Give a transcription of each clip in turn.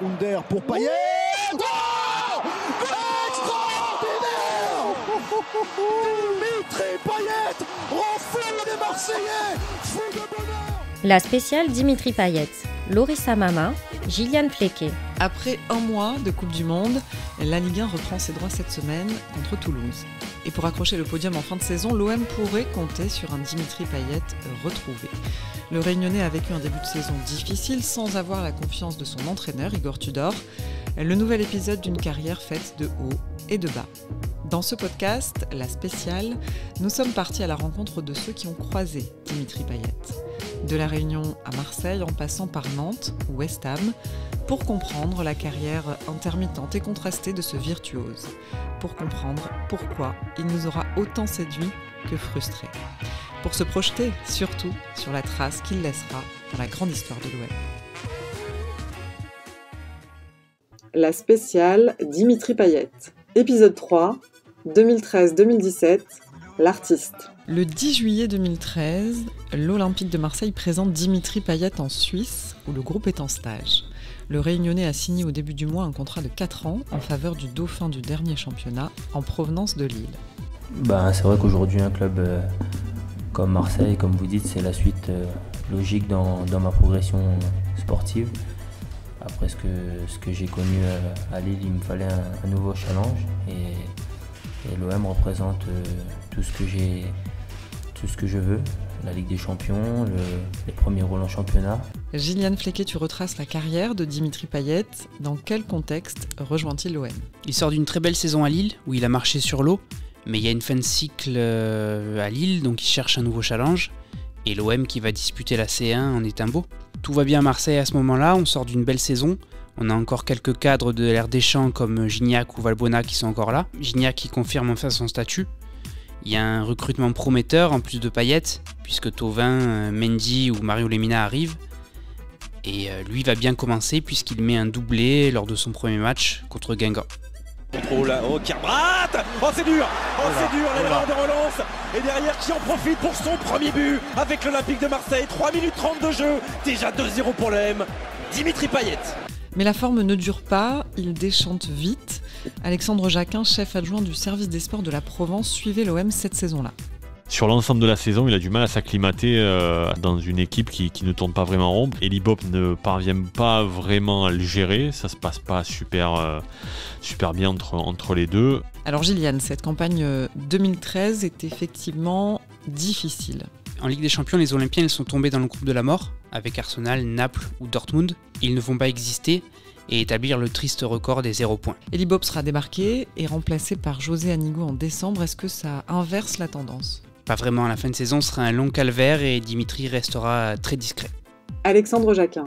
Under pour Payet. Oh, extraordinaire. Dimitri Payet rend fou les Marseillais, fou de bonheur. La spéciale Dimitri Payet, Lorissa Mama, Gilliane Flequet. Après un mois de Coupe du Monde, la Ligue 1 reprend ses droits cette semaine contre Toulouse. Et pour accrocher le podium en fin de saison, l'OM pourrait compter sur un Dimitri Payet retrouvé. Le Réunionnais a vécu un début de saison difficile sans avoir la confiance de son entraîneur Igor Tudor. Le nouvel épisode d'une carrière faite de haut et de bas. Dans ce podcast, la spéciale, nous sommes partis à la rencontre de ceux qui ont croisé Dimitri Payet. De la Réunion à Marseille, en passant par Nantes ou West Ham, pour comprendre la carrière intermittente et contrastée de ce virtuose. Pour comprendre pourquoi il nous aura autant séduits que frustrés. Pour se projeter, surtout, sur la trace qu'il laissera dans la grande histoire de l'OM. La spéciale Dimitri Payet. Épisode 3, 2013-2017, l'artiste. Le 10 juillet 2013, l'Olympique de Marseille présente Dimitri Payet en Suisse, où le groupe est en stage. Le Réunionnais a signé au début du mois un contrat de 4 ans en faveur du dauphin du dernier championnat, en provenance de Lille. C'est vrai qu'aujourd'hui, un club comme Marseille, comme vous dites, c'est la suite logique dans ma progression sportive. Après ce que j'ai connu à Lille, il me fallait un nouveau challenge et l'OM représente tout ce que je veux. La Ligue des Champions, les premiers rôles en championnat. Gilliane Flequet, tu retraces la carrière de Dimitri Payet. Dans quel contexte rejoint-il l'OM ? Il sort d'une très belle saison à Lille, où il a marché sur l'eau, mais il y a une fin de cycle à Lille, donc il cherche un nouveau challenge. Et l'OM qui va disputer la C1 en est un beau. Tout va bien à Marseille à ce moment-là, on sort d'une belle saison. On a encore quelques cadres de l'ère Deschamps comme Gignac ou Valbuena qui sont encore là. Gignac qui confirme enfin son statut. Il y a un recrutement prometteur en plus de Payet, puisque Thauvin, Mendy ou Mario Lemina arrivent. Et lui va bien commencer puisqu'il met un doublé lors de son premier match contre Guingamp. Contrôle, Kerbrат. C'est dur, l'erreur de relance. Et derrière qui en profite pour son premier but avec l'Olympique de Marseille. 3 minutes 30 de jeu, déjà 2-0 pour l'OM. Dimitri Payet. Mais la forme ne dure pas, il déchante vite. Alexandre Jacquin, chef adjoint du service des sports de la Provence, suivait l'OM cette saison-là. Sur l'ensemble de la saison, il a du mal à s'acclimater dans une équipe qui ne tourne pas vraiment rond. Eli Bob ne parvient pas vraiment à le gérer, ça se passe pas super bien entre les deux. Alors Gilliane, cette campagne 2013 est effectivement difficile. En Ligue des Champions, les Olympiens sont tombés dans le groupe de la mort, avec Arsenal, Naples ou Dortmund. Ils ne vont pas exister et établir le triste record des 0 points. Eli Bob sera débarqué et remplacé par José Anigo en décembre. Est-ce que ça inverse la tendance ? Pas vraiment, la fin de saison sera un long calvaire et Dimitri restera très discret. Alexandre Jacquin.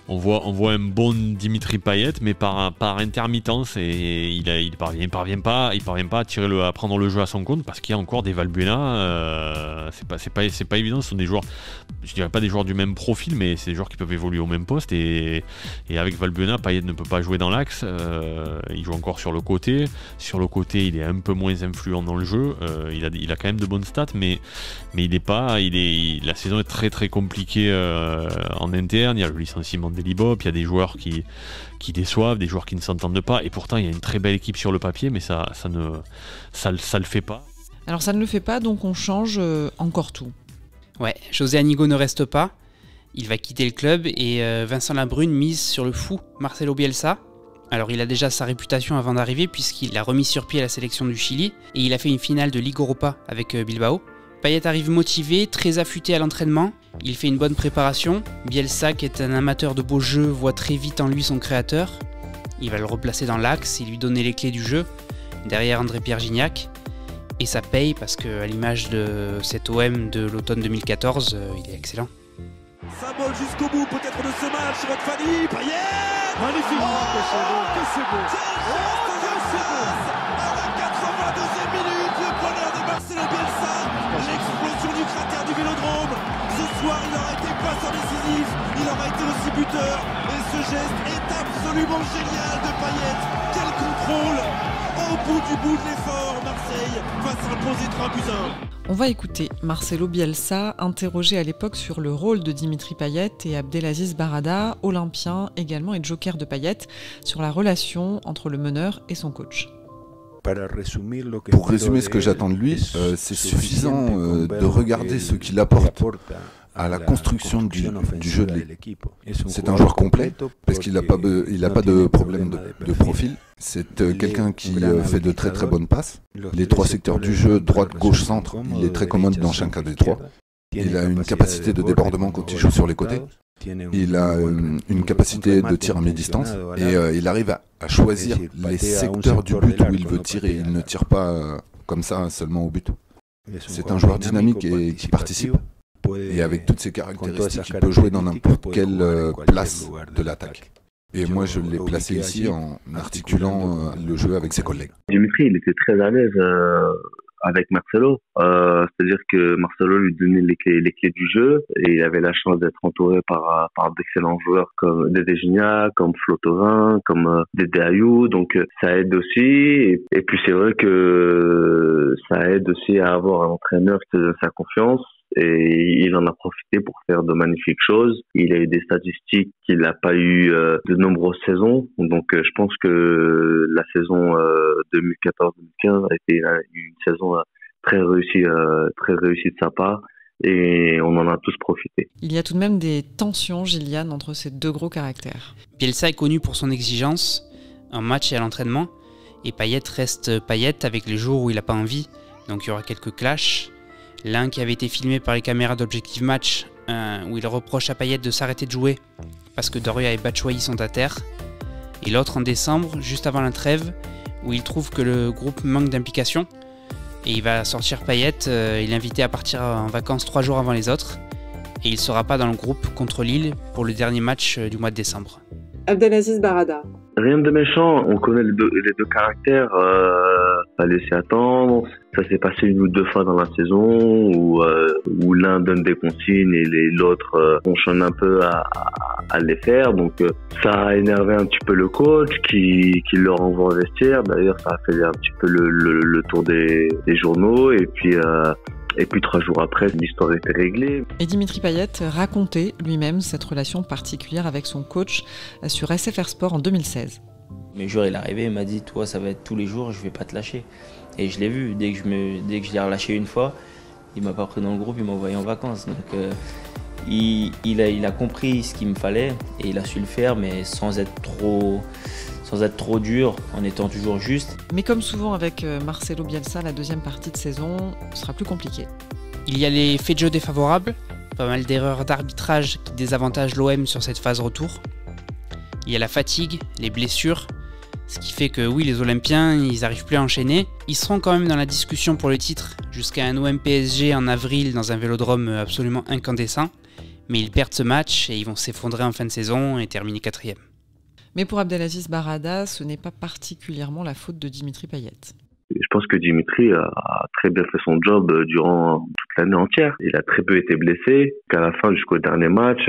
On voit un bon Dimitri Payet, mais par intermittence, et il parvient pas à prendre le jeu à son compte parce qu'il y a encore des Valbuena. C'est pas évident. Ce sont des joueurs, je dirais pas des joueurs du même profil, mais c'est des joueurs qui peuvent évoluer au même poste. Et avec Valbuena, Payet ne peut pas jouer dans l'axe. Il joue encore sur le côté. Sur le côté, il est un peu moins influent dans le jeu. Il a quand même de bonnes stats, mais la saison est très très compliquée en interne. Il y a le licenciement d'Eli Bob, il y a des joueurs qui déçoivent, des joueurs qui ne s'entendent pas, et pourtant il y a une très belle équipe sur le papier, mais ça le fait pas. Alors ça ne le fait pas, donc on change encore tout. Ouais, José Anigo ne reste pas, il va quitter le club, et Vincent Labrune mise sur le fou Marcelo Bielsa. Alors il a déjà sa réputation avant d'arriver, puisqu'il a remis sur pied la sélection du Chili, et il a fait une finale de Ligue Europa avec Bilbao. Payet arrive motivé, très affûté à l'entraînement, il fait une bonne préparation. Bielsa, qui est un amateur de beau jeu, voit très vite en lui son créateur. Il va le replacer dans l'axe et lui donner les clés du jeu, derrière André-Pierre Gignac. Et ça paye parce qu'à l'image de cet OM de l'automne 2014, il est excellent. Symbole jusqu'au bout peut-être de ce match, votre Fanny, Payet. Magnifique. Que c'est beau. À la 82e minute, le bonheur de Marcelo Bielsa. L'explosion du cratère du Vélodrome. Ce soir, il aura été passeur décisif, il aura été aussi buteur. Et ce geste est absolument génial de Payet. Quel contrôle. Au bout de l'effort, Marseille Marseille va s'imposer 3-1. On va écouter Marcelo Bielsa, interrogé à l'époque sur le rôle de Dimitri Payet, et Abdelaziz Barada, olympien également et joker de Payet, sur la relation entre le meneur et son coach. Pour résumer ce que j'attends de lui, c'est suffisant de regarder ce qu'il apporte à la construction du jeu de l'équipe. C'est un joueur complet, parce qu'il n'a pas de problème de profil. C'est quelqu'un qui fait de très très bonnes passes. Les trois secteurs du jeu, droite, gauche, centre, il est très commode dans chacun des trois. Il a une capacité de débordement quand il joue sur les côtés. Il a une capacité de tir à mi-distance et il arrive à choisir les secteurs du but où il veut tirer. Il ne tire pas comme ça seulement au but. C'est un joueur dynamique et qui participe. Et avec toutes ces caractéristiques, il peut jouer dans n'importe quelle place de l'attaque. Et moi, je l'ai placé ici en articulant le jeu avec ses collègues. Dimitri, il était très à l'aise avec Marcelo. C'est-à-dire que Marcelo lui donnait les clés du jeu et il avait la chance d'être entouré par d'excellents joueurs comme Dédé Gignac, comme Flo Thauvin, comme Dédé Ayou. Donc ça aide aussi. Et puis c'est vrai que ça aide aussi à avoir un entraîneur qui te donne sa confiance. Et il en a profité pour faire de magnifiques choses. Il a eu des statistiques qu'il n'a pas eu de nombreuses saisons. Donc je pense que la saison 2014-2015 a été une saison très réussie de sa part. Et on en a tous profité. Il y a tout de même des tensions, Gilliane, entre ces deux gros caractères. Bielsa est connu pour son exigence, en match et à l'entraînement. Et Payet reste Payet avec les jours où il n'a pas envie. Donc il y aura quelques clashs. L'un qui avait été filmé par les caméras d'Objective Match, où il reproche à Payet de s'arrêter de jouer parce que Doria et Batshuayi sont à terre. Et l'autre en décembre, juste avant la trêve, où il trouve que le groupe manque d'implication. Et il va sortir Payet, il est invité à partir en vacances 3 jours avant les autres. Et il ne sera pas dans le groupe contre Lille pour le dernier match du mois de décembre. Abdelaziz Barada. Rien de méchant, on connaît les deux caractères, pas laisser attendre. Ça s'est passé une ou deux fois dans la saison où l'un donne des consignes et l'autre fonctionne un peu à les faire. Donc ça a énervé un petit peu le coach qui le renvoie au vestiaire. D'ailleurs, ça a fait un petit peu le tour des journaux et puis 3 jours après, l'histoire était réglée. Et Dimitri Payet racontait lui-même cette relation particulière avec son coach sur SFR Sport en 2016. Le jour, il est arrivé, il m'a dit « Toi, ça va être tous les jours, je vais pas te lâcher ». Et je l'ai vu, dès que je l'ai relâché une fois, il m'a pas pris dans le groupe, il m'a envoyé en vacances. Donc il a compris ce qu'il me fallait et il a su le faire, mais sans être trop dur, en étant toujours juste. Mais comme souvent avec Marcelo Bielsa, la deuxième partie de saison sera plus compliquée. Il y a les faits de jeu défavorables, pas mal d'erreurs d'arbitrage qui désavantagent l'OM sur cette phase retour. Il y a la fatigue, les blessures, ce qui fait que oui, les Olympiens, ils n'arrivent plus à enchaîner. Ils seront quand même dans la discussion pour le titre jusqu'à un OM PSG en avril dans un vélodrome absolument incandescent. Mais ils perdent ce match et ils vont s'effondrer en fin de saison et terminer 4e. Mais pour Abdelaziz Barada, ce n'est pas particulièrement la faute de Dimitri Payet. Je pense que Dimitri a très bien fait son job durant toute l'année entière. Il a très peu été blessé. Qu'à la fin, jusqu'au dernier match,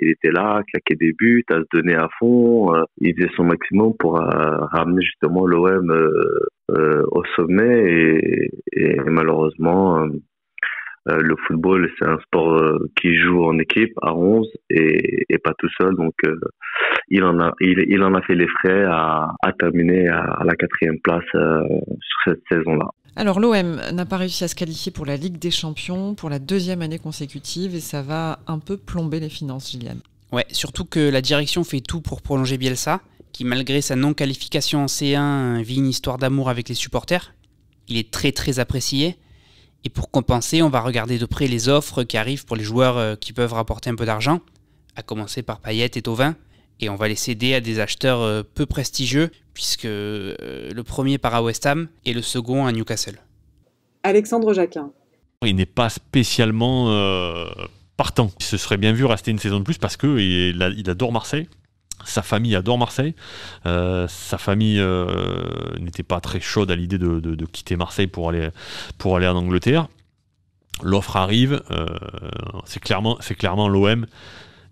il était là, claquait des buts, à se donner à fond. Il faisait son maximum pour ramener justement l'OM au sommet. Et malheureusement, le football, c'est un sport qui joue en équipe à 11 et pas tout seul. Donc, il en a fait les frais à terminer à la 4e place sur cette saison-là. Alors l'OM n'a pas réussi à se qualifier pour la Ligue des Champions pour la 2e année consécutive et ça va un peu plomber les finances, Gilliane. Ouais, surtout que la direction fait tout pour prolonger Bielsa, qui malgré sa non-qualification en C1 vit une histoire d'amour avec les supporters. Il est très très apprécié. Et pour compenser, on va regarder de près les offres qui arrivent pour les joueurs qui peuvent rapporter un peu d'argent, à commencer par Payet et Thauvin. Et on va les céder à des acheteurs peu prestigieux, puisque le premier part à West Ham et le second à Newcastle. Alexandre Jacquin. Il n'est pas spécialement partant. Il se serait bien vu rester une saison de plus parce qu'il adore Marseille. Sa famille adore Marseille. Sa famille n'était pas très chaude à l'idée de quitter Marseille pour aller en Angleterre. L'offre arrive. C'est clairement l'OM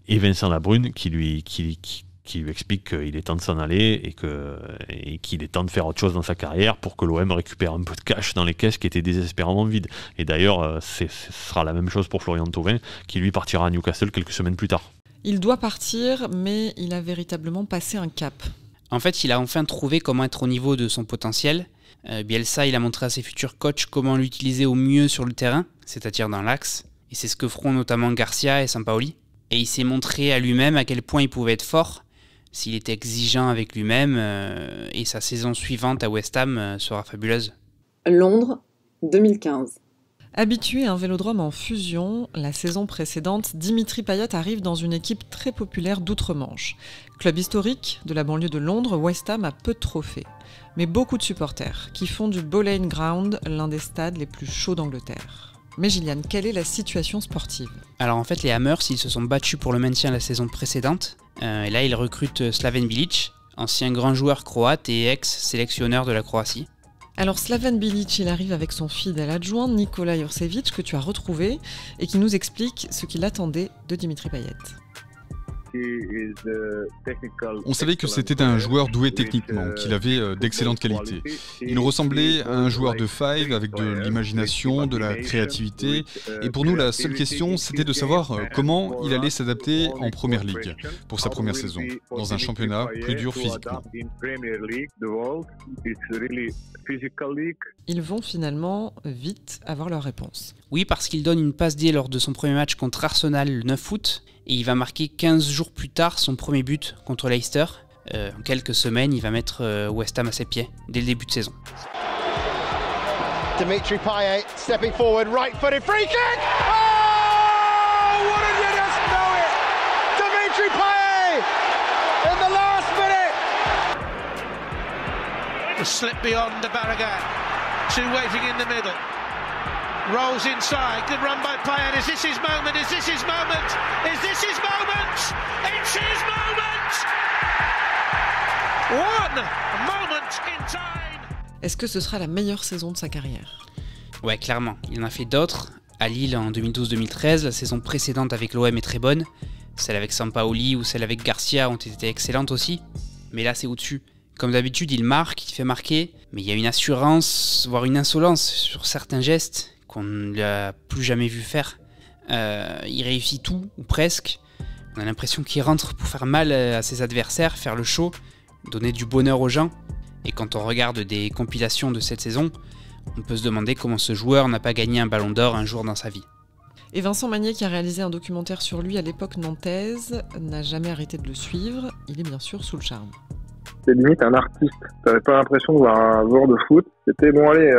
et Vincent Labrune qui qui lui explique qu'il est temps de s'en aller et qu'il est temps de faire autre chose dans sa carrière pour que l'OM récupère un peu de cash dans les caisses qui étaient désespérément vides. Et d'ailleurs, ce sera la même chose pour Florian Thauvin, qui lui partira à Newcastle quelques semaines plus tard. Il doit partir, mais il a véritablement passé un cap. En fait, il a enfin trouvé comment être au niveau de son potentiel. Bielsa, il a montré à ses futurs coachs comment l'utiliser au mieux sur le terrain, c'est-à-dire dans l'axe. Et c'est ce que feront notamment Garcia et Sampaoli. Et il s'est montré à lui-même à quel point il pouvait être fort s'il était exigeant avec lui-même. Et sa saison suivante à West Ham sera fabuleuse. Londres, 2015. Habitué à un vélodrome en fusion, la saison précédente, Dimitri Payet arrive dans une équipe très populaire d'outre-Manche. Club historique de la banlieue de Londres, West Ham a peu de trophées, mais beaucoup de supporters qui font du Boleyn Ground l'un des stades les plus chauds d'Angleterre. Mais Gillian, quelle est la situation sportive ? Alors en fait, les Hammers, ils se sont battus pour le maintien la saison précédente. Et là, ils recrutent Slaven Bilic, ancien grand joueur croate et ex-sélectionneur de la Croatie. Alors Slaven Bilic, il arrive avec son fidèle adjoint Nikola Jurcevic, que tu as retrouvé, et qui nous explique ce qu'il attendait de Dimitri Payet. On savait que c'était un joueur doué techniquement, qu'il avait d'excellentes qualités. Il ressemblait à un joueur de five avec de l'imagination, de la créativité. Et pour nous, la seule question, c'était de savoir comment il allait s'adapter en Première Ligue pour sa première saison, dans un championnat plus dur physiquement. Ils vont finalement vite avoir leur réponse. Oui, parce qu'il donne une passe D lors de son premier match contre Arsenal le 9 août, et il va marquer 15 jours plus tard son premier but contre Leicester. En quelques semaines, il va mettre West Ham à ses pieds, dès le début de saison. Dimitri Payet stepping forward, right-footed free kick! Oh, wouldn't you just know it? Dimitri Payet in the last minute! The slip beyond the Barragan. Two waiting in the middle. Rolls inside, good run by Payet. Is this his moment? Is this his moment? Is this his moment? It's his moment! One moment in time! Est-ce que ce sera la meilleure saison de sa carrière ? Ouais, clairement. Il en a fait d'autres. À Lille en 2012-2013, la saison précédente avec l'OM est très bonne. Celle avec Sampaoli ou celle avec Garcia ont été excellentes aussi. Mais là, c'est au-dessus. Comme d'habitude, il marque, il fait marquer, mais il y a une assurance, voire une insolence sur certains gestes qu'on ne l'a plus jamais vu faire. Il réussit tout, ou presque. On a l'impression qu'il rentre pour faire mal à ses adversaires, faire le show, donner du bonheur aux gens. Et quand on regarde des compilations de cette saison, on peut se demander comment ce joueur n'a pas gagné un ballon d'or un jour dans sa vie. Et Vincent Magnier, qui a réalisé un documentaire sur lui à l'époque nantaise, n'a jamais arrêté de le suivre. Il est bien sûr sous le charme. C'est limite un artiste. T'avais pas l'impression de voir un joueur de foot. C'était bon, allez,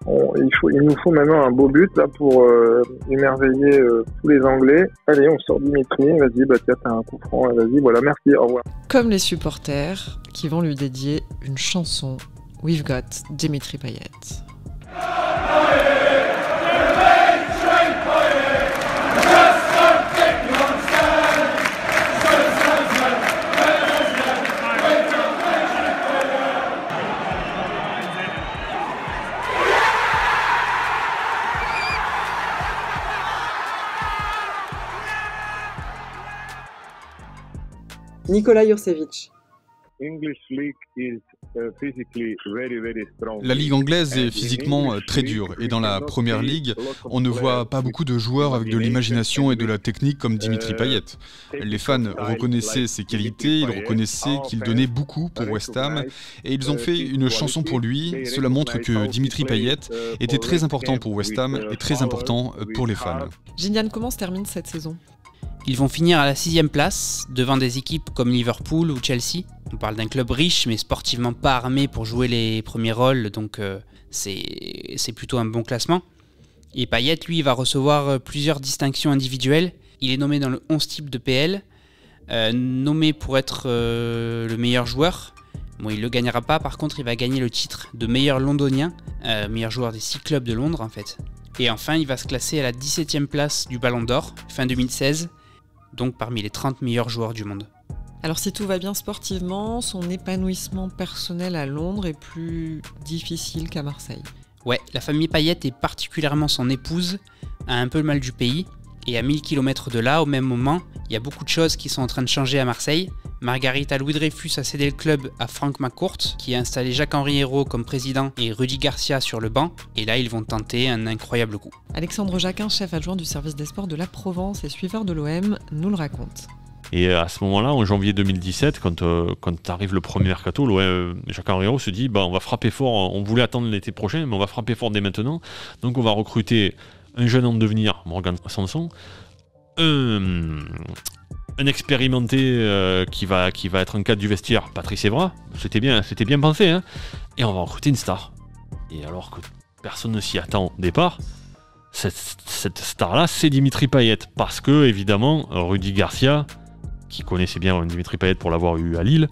il nous faut maintenant un beau but là pour émerveiller tous les Anglais. Allez, on sort Dimitri, vas-y, bah tiens, t'as un coup franc, vas-y, voilà, merci, au revoir. Comme les supporters qui vont lui dédier une chanson, We've Got Dimitri Payet. Nikola Jurcevic. La ligue anglaise est physiquement très dure et dans la première ligue, on ne voit pas beaucoup de joueurs avec de l'imagination et de la technique comme Dimitri Payet. Les fans reconnaissaient ses qualités, ils reconnaissaient qu'il donnait beaucoup pour West Ham et ils ont fait une chanson pour lui. Cela montre que Dimitri Payet était très important pour West Ham et très important pour les fans. Gillian, comment se termine cette saison ? Ils vont finir à la 6e place, devant des équipes comme Liverpool ou Chelsea. On parle d'un club riche, mais sportivement pas armé pour jouer les premiers rôles, donc c'est plutôt un bon classement. Et Payet, lui, va recevoir plusieurs distinctions individuelles. Il est nommé dans le 11 type de PL, nommé pour être le meilleur joueur. Bon, il ne le gagnera pas, par contre, il va gagner le titre de meilleur londonien, meilleur joueur des 6 clubs de Londres, en fait. Et enfin, il va se classer à la 17e place du Ballon d'Or, fin 2016, donc parmi les 30 meilleurs joueurs du monde. Alors si tout va bien sportivement, son épanouissement personnel à Londres est plus difficile qu'à Marseille. Ouais, la famille Payet et particulièrement son épouse a un peu le mal du pays. Et à 1000 km de là, au même moment, il y a beaucoup de choses qui sont en train de changer à Marseille. Margarita Louis-Dreyfus a cédé le club à Franck McCourt, qui a installé Jacques-Henri Hérault comme président et Rudy Garcia sur le banc. Et là, ils vont tenter un incroyable coup. Alexandre Jacquin, chef adjoint du service des sports de la Provence et suiveur de l'OM, nous le raconte. Et à ce moment-là, en janvier 2017, quand arrive le premier mercato, Jacques-Henri Hérault se dit on va frapper fort, on voulait attendre l'été prochain, mais on va frapper fort dès maintenant. Donc on va recruter un jeune en devenir, Morgan Sanson, un expérimenté qui va être un cadre du vestiaire, Patrice Evra, c'était bien pensé, hein, et on va recruter une star. Et alors que personne ne s'y attend au départ, cette star-là, c'est Dimitri Payet, parce que, évidemment, Rudy Garcia, qui connaissait bien Dimitri Payet pour l'avoir eu à Lille,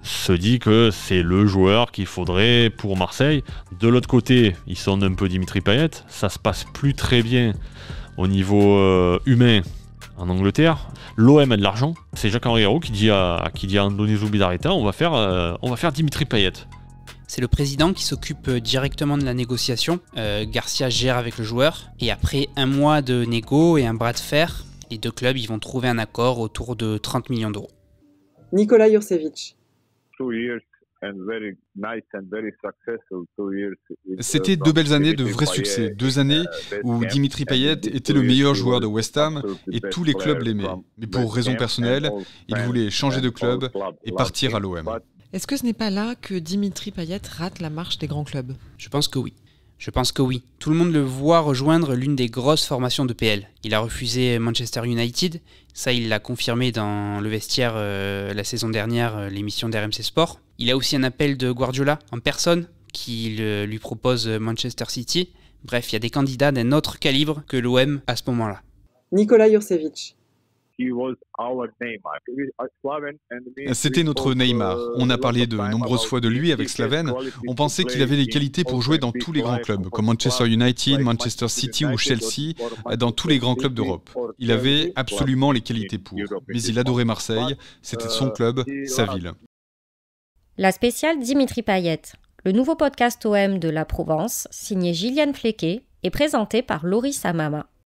se dit que c'est le joueur qu'il faudrait pour Marseille. De l'autre côté, ils sondent un peu Dimitri Payet, ça se passe plus très bien au niveau humain en Angleterre. L'OM a de l'argent, c'est Jacques-Henri Hérault qui dit à Andoni Zubizarreta on va faire Dimitri Payet. C'est le président qui s'occupe directement de la négociation. Garcia gère avec le joueur. Et après un mois de négo et un bras de fer, les deux clubs ils vont trouver un accord autour de 30 millions d'euros. Nicolas Jurcevic. C'était 2 belles années de vrai succès, 2 années où Dimitri Payet était le meilleur joueur de West Ham et tous les clubs l'aimaient. Mais pour raisons personnelles, il voulait changer de club et partir à l'OM. Est-ce que ce n'est pas là que Dimitri Payet rate la marche des grands clubs ? Je pense que oui. Tout le monde le voit rejoindre l'une des grosses formations de PL. Il a refusé Manchester United, ça il l'a confirmé dans le vestiaire la saison dernière, l'émission d'RMC Sport. Il a aussi un appel de Guardiola en personne qui lui propose Manchester City. Bref, il y a des candidats d'un autre calibre que l'OM à ce moment-là. Nicolas Jurcevic. C'était notre Neymar. On a parlé de nombreuses fois de lui avec Slaven. On pensait qu'il avait les qualités pour jouer dans tous les grands clubs, comme Manchester United, Manchester City ou Chelsea, dans tous les grands clubs d'Europe. Il avait absolument les qualités pour. Mais il adorait Marseille, c'était son club, sa ville. La spéciale Dimitri Payet, le nouveau podcast OM de la Provence, signé Gillian Flequet, est présenté par Loris Amama.